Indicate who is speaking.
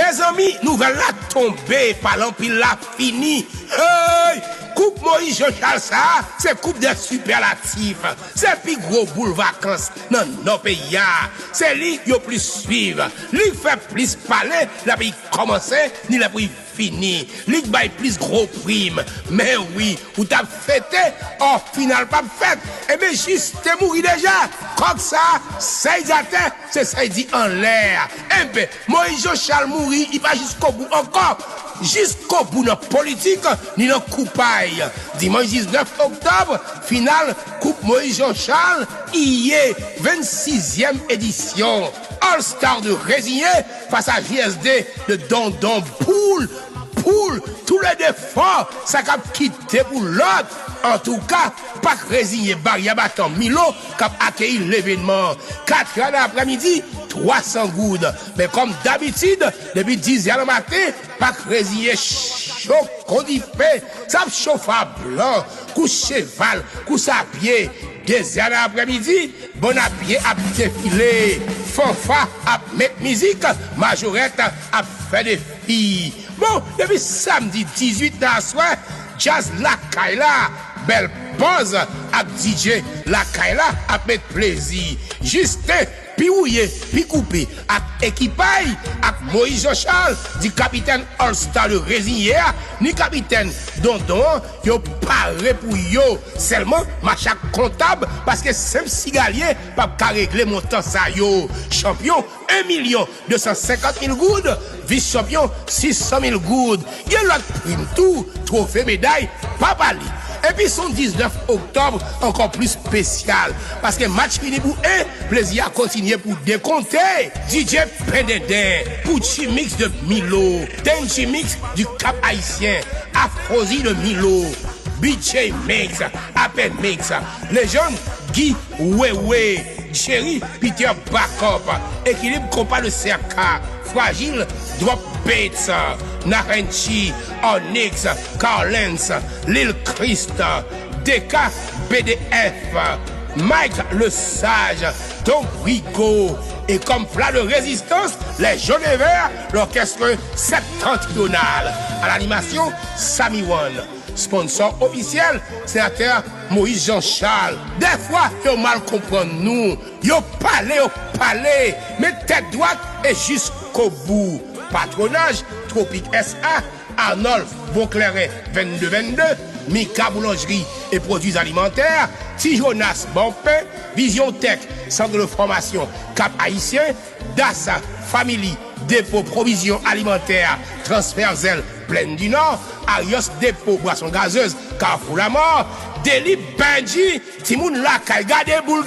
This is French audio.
Speaker 1: Mes amis, nouvelle la tombée, par l'empile la fini. Hey! Coupe Moïse Jean-Charles ça, c'est coupe des superlatifs. C'est plus gros boule vacances dans nos pays. C'est lui qui plus suivre. Lui fait plus parler, la pays commencer, ni la pays fini. Lui baille plus gros prime. Mais oui, ou t'as fêté, au final pas fait. Eh bien, juste t'es mouru déjà. Comme ça, ça c'est ça dit en l'air. Eh bien, Moïse Jean-Charles mourit, il va jusqu'au bout encore. Jusqu'au bout de la politique, ni dans coupaille. Dimanche 19 octobre, finale Coupe Moïse Jean-Charles, hier, 26e édition. All-Star de Résigné face à JSD de Dondon Poule. Tous les défauts, ça a quitté pour l'autre. En tout cas, pas résigné Barrière Bâton Milo qui a accueilli l'événement. 4 heures d'après-midi, 300 gouttes. Mais comme d'habitude, depuis 10 heures le matin, pas résigné chaud, condifé, ça chauffe à blanc, coup cheval, coup à pied. 2 heures d'après-midi, bon à pied à défiler. Fanfa à mettre musique, majorette à faire des filles. Bon, depuis samedi 18 à soir, Jazz La Kaila, belle pause à DJ La Kaila à mettre plaisir. Justin, puis ouillé, puis coupé, à équipage, à Moïse Jean-Charles, du capitaine All-Star de Résigné, ni capitaine Dondon, yo paré pour yo, seulement machac comptable, parce que simple cigalier, pas qu'à régler mon temps ça yo. Champion, 1 250 000 goudes, vice-champion, 600 000 goudes. Il y a l'autre prime tout, trophée, médaille, pas parler. Et puis son 19 octobre, encore plus spécial. Parce que match fini pour plaisir à continuer pour décompter. DJ Pendedin, Pucci Mix de Milo, Tenchi Mix du Cap Haïtien, Afrosi de Milo, BJ Mix, Appen Mix, Légende Guy Wewe, Chéri Peter Backup, Équilibre Compas de CK, Fragile Drop Bates, Narenchi, Onyx, Carlens, Lil Christ, DK BDF, Mike le Sage, Tom Rigo, et comme plat de résistance, les jaunes et verts, l'orchestre septentrional. À l'animation, Sami One. Sponsor officiel, sénateur Moïse Jean-Charles. Des fois, yo mal comprendre nous. Yo parler, mais tête droite et jusqu'au bout. Patronage, Tropique SA, Arnold Beauclaret 2222, Mika Boulangerie et Produits Alimentaires, Tijonas Bonpain, Vision Tech, Centre de formation Cap Haïtien, DASA Family, Dépôt Provision Alimentaire, Transfert Zelle, Plaine du Nord, Arios Dépôt Boisson Gazeuse, Carrefour La Mort, Deli Benji, Timoun Lakay, gade boule.